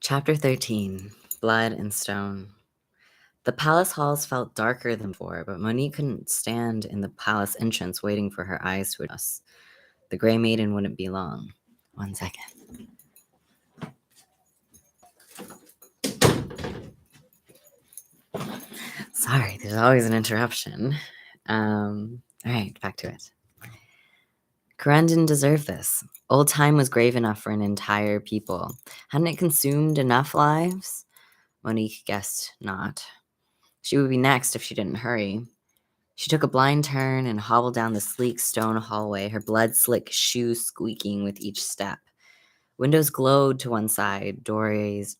Chapter 13 Blood and Stone. The palace halls felt darker than before, but Monique couldn't stand in the palace entrance waiting for her eyes to adjust. The Grey Maiden wouldn't be long. 1 second. Sorry, there's always an interruption. All right, back to it. Corinne didn't deserve this. Old time was grave enough for an entire people. Hadn't it consumed enough lives? Monique guessed not. She would be next if she didn't hurry. She took a blind turn and hobbled down the sleek stone hallway, her blood-slick shoes squeaking with each step. Windows glowed to one side, doorways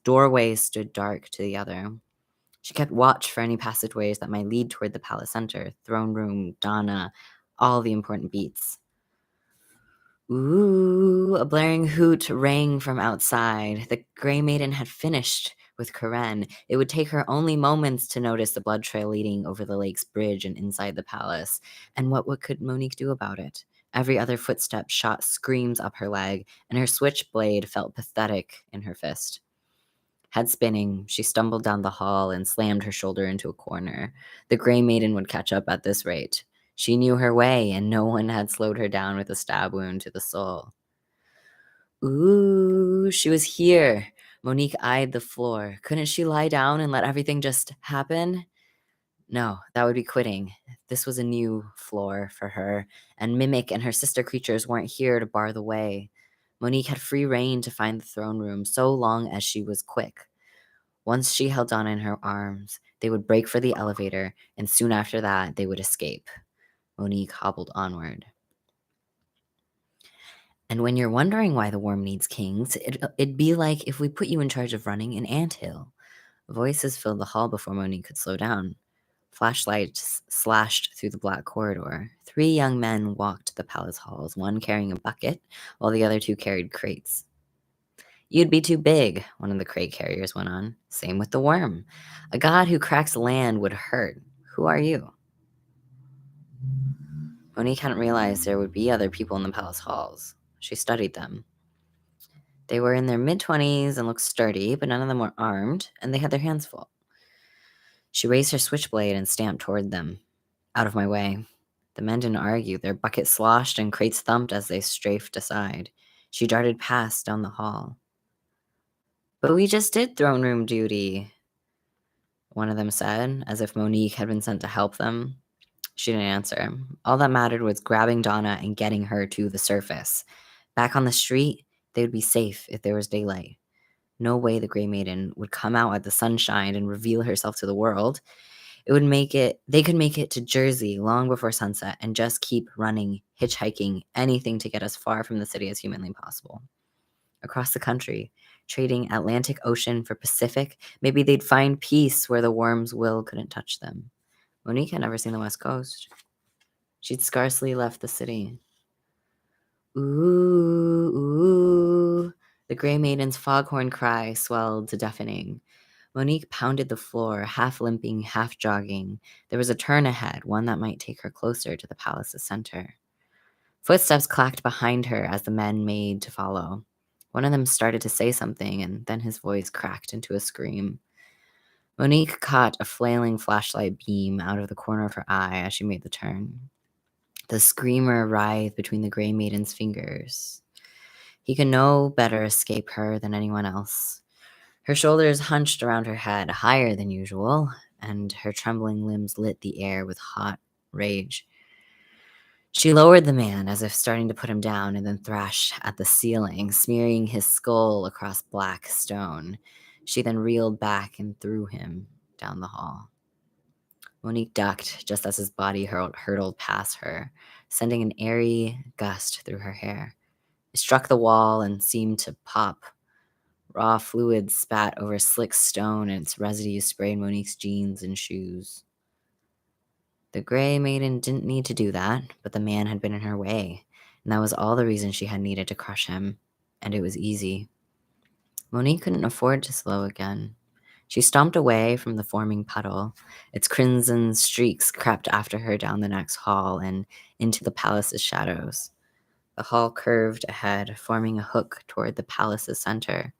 stood dark to the other. She kept watch for any passageways that might lead toward the palace center, throne room, Donna, all the important beats. Ooh, a blaring hoot rang from outside. The Grey Maiden had finished with Karen. It would take her only moments to notice the blood trail leading over the lake's bridge and inside the palace. And what could Monique do about it? Every other footstep shot screams up her leg, and her switchblade felt pathetic in her fist. Head spinning, she stumbled down the hall and slammed her shoulder into a corner. The Grey Maiden would catch up at this rate. She knew her way, and no one had slowed her down with a stab wound to the soul. Ooh, she was here. Monique eyed the floor. Couldn't she lie down and let everything just happen? No, that would be quitting. This was a new floor for her, and Mimic and her sister creatures weren't here to bar the way. Monique had free rein to find the throne room so long as she was quick. Once she held Donna in her arms, they would break for the elevator, and soon after that, they would escape. Monique hobbled onward. And when you're wondering why the worm needs kings, it'd be like if we put you in charge of running an anthill. Voices filled the hall before Monique could slow down. Flashlights slashed through the black corridor. 3 young men walked the palace halls, one carrying a bucket, while the other 2 carried crates. You'd be too big, one of the crate carriers went on. Same with the worm. A god who cracks land would hurt. Who are you? Monique hadn't realized there would be other people in the palace halls. She studied them. They were in their mid-20s and looked sturdy, but none of them were armed, and they had their hands full. She raised her switchblade and stamped toward them. Out of my way. The men didn't argue. Their buckets sloshed and crates thumped as they strafed aside. She darted past down the hall. But we just did throne room duty, one of them said, as if Monique had been sent to help them. She didn't answer. All that mattered was grabbing Donna and getting her to the surface. Back on the street, they would be safe if there was daylight. No way the Grey Maiden would come out at the sunshine and reveal herself to the world. They could make it to Jersey long before sunset and just keep running, hitchhiking, anything to get as far from the city as humanly possible. Across the country, trading Atlantic Ocean for Pacific, maybe they'd find peace where the worm's will couldn't touch them. Monique had never seen the West Coast. She'd scarcely left the city. Ooh, ooh. The Grey Maiden's foghorn cry swelled to deafening. Monique pounded the floor, half limping, half jogging. There was a turn ahead, one that might take her closer to the palace's center. Footsteps clacked behind her as the men made to follow. One of them started to say something, and then his voice cracked into a scream. Monique caught a flailing flashlight beam out of the corner of her eye as she made the turn. The screamer writhed between the Grey Maiden's fingers. He could no better escape her than anyone else. Her shoulders hunched around her head, higher than usual, and her trembling limbs lit the air with hot rage. She lowered the man as if starting to put him down and then thrashed at the ceiling, smearing his skull across black stone. She then reeled back and threw him down the hall. Monique ducked just as his body hurtled past her, sending an airy gust through her hair. It struck the wall and seemed to pop. Raw fluid spat over slick stone, and its residue sprayed Monique's jeans and shoes. The Grey Maiden didn't need to do that, but the man had been in her way, and that was all the reason she had needed to crush him, and it was easy. Monique couldn't afford to slow again. She stomped away from the forming puddle. Its crimson streaks crept after her down the next hall and into the palace's shadows. The hall curved ahead, forming a hook toward the palace's center.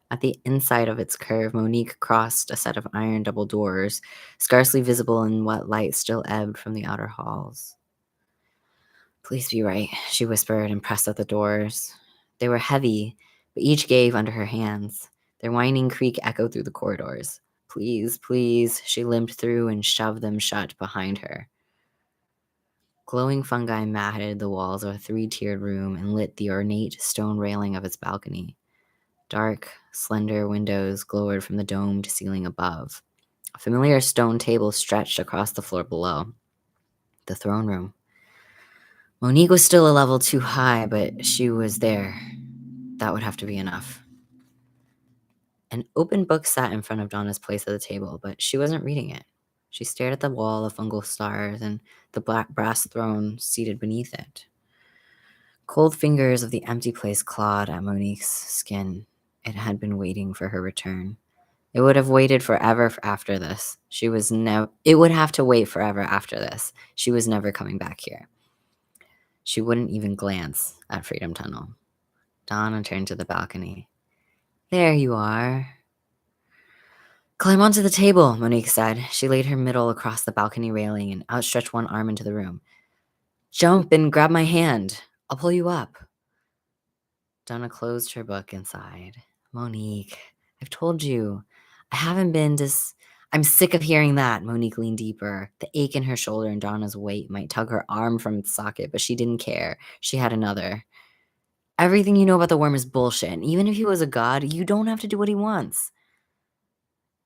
At the inside of its curve, Monique crossed a set of iron double doors, scarcely visible in what light still ebbed from the outer halls. "Please be right," she whispered and pressed at the doors. They were heavy, but each gave under her hands. Their whining creak echoed through the corridors. "Please, please," she limped through and shoved them shut behind her. Glowing fungi matted the walls of a three-tiered room and lit the ornate stone railing of its balcony. Dark, slender windows glowed from the domed ceiling above. A familiar stone table stretched across the floor below. The throne room. Monique was still a level too high, but she was there. That would have to be enough. An open book sat in front of Donna's place at the table, but she wasn't reading it. She stared at the wall of fungal stars and the black brass throne seated beneath it. Cold fingers of the empty place clawed at Monique's skin. It had been waiting for her return. It would have waited forever after this. It would have to wait forever after this. She was never coming back here. She wouldn't even glance at Freedom Tunnel. Donna turned to the balcony. "There you are." "Climb onto the table," Monique said. She laid her middle across the balcony railing and outstretched one arm into the room. "Jump and grab my hand. I'll pull you up." Donna closed her book and sighed. "Monique, I've told you. I haven't been I'm sick of hearing that." Monique leaned deeper. The ache in her shoulder and Donna's weight might tug her arm from its socket, but she didn't care. She had another. "Everything you know about the worm is bullshit, and even if he was a god, you don't have to do what he wants."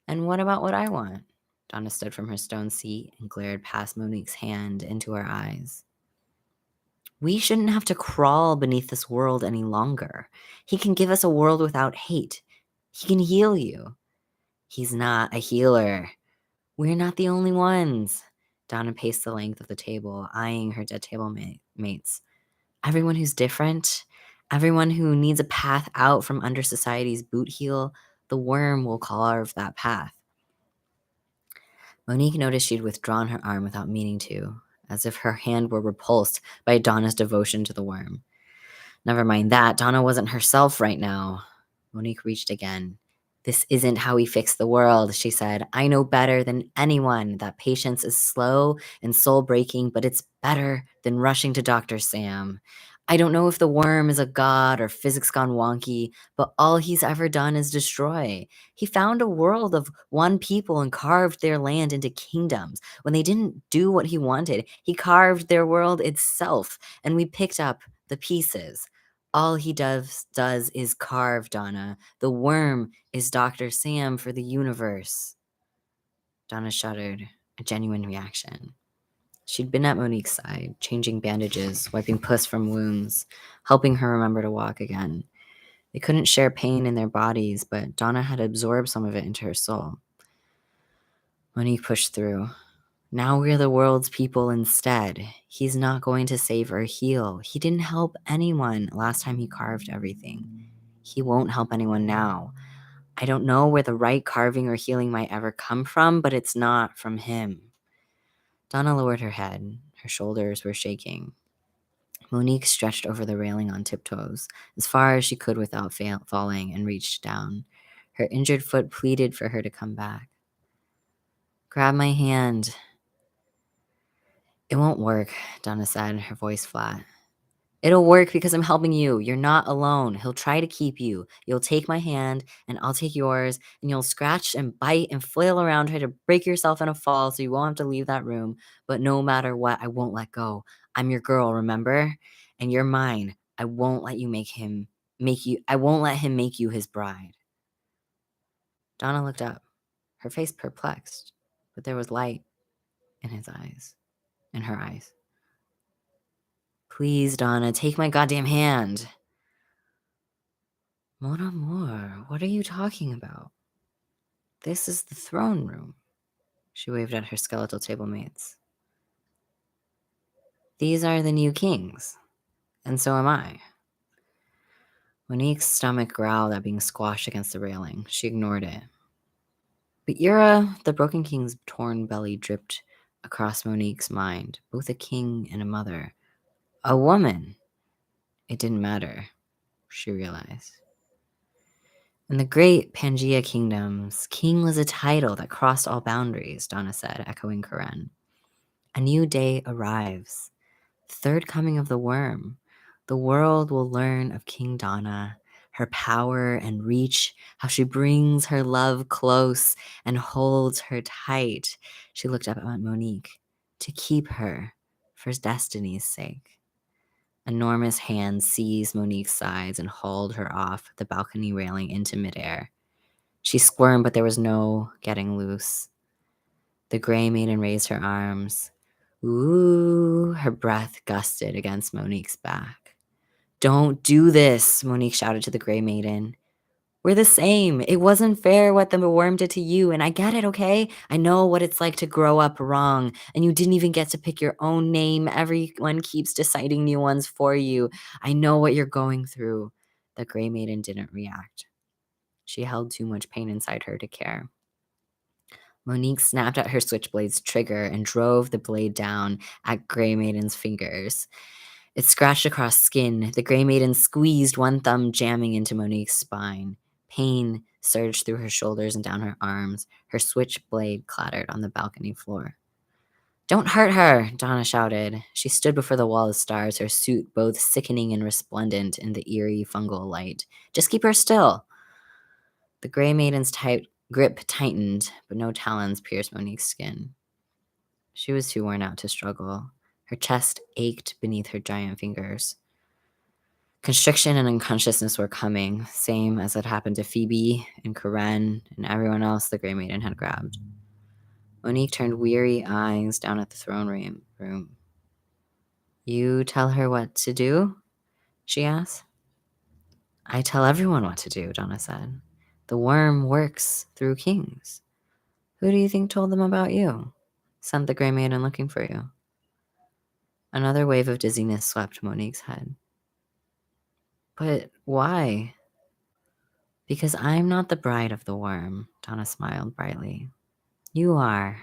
"And what about what I want?" Donna stood from her stone seat and glared past Monique's hand into her eyes. "We shouldn't have to crawl beneath this world any longer. He can give us a world without hate. He can heal you." "He's not a healer. We're not the only ones." Donna paced the length of the table, eyeing her dead table mates. "Everyone who's different, everyone who needs a path out from under society's boot heel, the worm will carve that path." Monique noticed she'd withdrawn her arm without meaning to, as if her hand were repulsed by Donna's devotion to the worm. Never mind that, Donna wasn't herself right now. Monique reached again. "This isn't how we fix the world," she said. "I know better than anyone that patience is slow and soul-breaking, but it's better than rushing to Dr. Sam. I don't know if the worm is a god or physics gone wonky, but all he's ever done is destroy. He found a world of one people and carved their land into kingdoms. When they didn't do what he wanted, he carved their world itself, and we picked up the pieces. All he does is carve, Donna. The worm is Dr. Sam for the universe." Donna shuddered, a genuine reaction. She'd been at Monique's side, changing bandages, wiping pus from wounds, helping her remember to walk again. They couldn't share pain in their bodies, but Donna had absorbed some of it into her soul. Monique pushed through. "Now we're the world's people instead. He's not going to save or heal. He didn't help anyone last time he carved everything. He won't help anyone now. I don't know where the right carving or healing might ever come from, but it's not from him." Donna lowered her head. Her shoulders were shaking. Monique stretched over the railing on tiptoes, as far as she could without falling, and reached down. Her injured foot pleaded for her to come back. "Grab my hand." "It won't work," Donna said, her voice flat. "It'll work because I'm helping you. You're not alone. He'll try to keep you. You'll take my hand, and I'll take yours, and you'll scratch and bite and flail around, try to break yourself in a fall so you won't have to leave that room. But no matter what, I won't let go. I'm your girl, remember? And you're mine. I won't let I won't let him make you his bride." Donna looked up, her face perplexed, but there was light in her eyes. "Please, Donna, take my goddamn hand." "Mon amour, what are you talking about? This is the throne room." She waved at her skeletal table mates. "These are the new kings, and so am I." Monique's stomach growled at being squashed against the railing. She ignored it. "But the Broken King's torn belly dripped across Monique's mind, both a king and a mother. A woman. It didn't matter, she realized. In the great Pangea kingdoms, king was a title that crossed all boundaries, Donna said, echoing Karen. A new day arrives. The third coming of the worm. The world will learn of King Donna, her power and reach, how she brings her love close and holds her tight. She looked up at Monique. To keep her for destiny's sake. Enormous hands seized Monique's sides and hauled her off the balcony railing into midair. She squirmed, but there was no getting loose. The gray maiden raised her arms. Ooh, her breath gusted against Monique's back. Don't do this, Monique shouted to the gray maiden. We're the same. It wasn't fair what the worm did to you, and I get it, okay? I know what it's like to grow up wrong, and you didn't even get to pick your own name. Everyone keeps deciding new ones for you. I know what you're going through. The gray maiden didn't react. She held too much pain inside her to care. Monique snapped at her switchblade's trigger and drove the blade down at Grey Maiden's fingers. It scratched across skin. The Grey Maiden squeezed, one thumb jamming into Monique's spine. Pain surged through her shoulders and down her arms. Her switchblade clattered on the balcony floor. Don't hurt her, Donna shouted. She stood before the wall of stars, her suit both sickening and resplendent in the eerie fungal light. Just keep her still. The Grey Maiden's tight grip tightened, but no talons pierced Monique's skin. She was too worn out to struggle. Her chest ached beneath her giant fingers. Constriction and unconsciousness were coming, same as had happened to Phoebe and Karen and everyone else the Grey Maiden had grabbed. Monique turned weary eyes down at the throne room. You tell her what to do? She asked. I tell everyone what to do, Donna said. The worm works through kings. Who do you think told them about you? Sent the Grey Maiden looking for you. Another wave of dizziness swept Monique's head. But why? Because I'm not the bride of the worm, Donna smiled brightly. You are.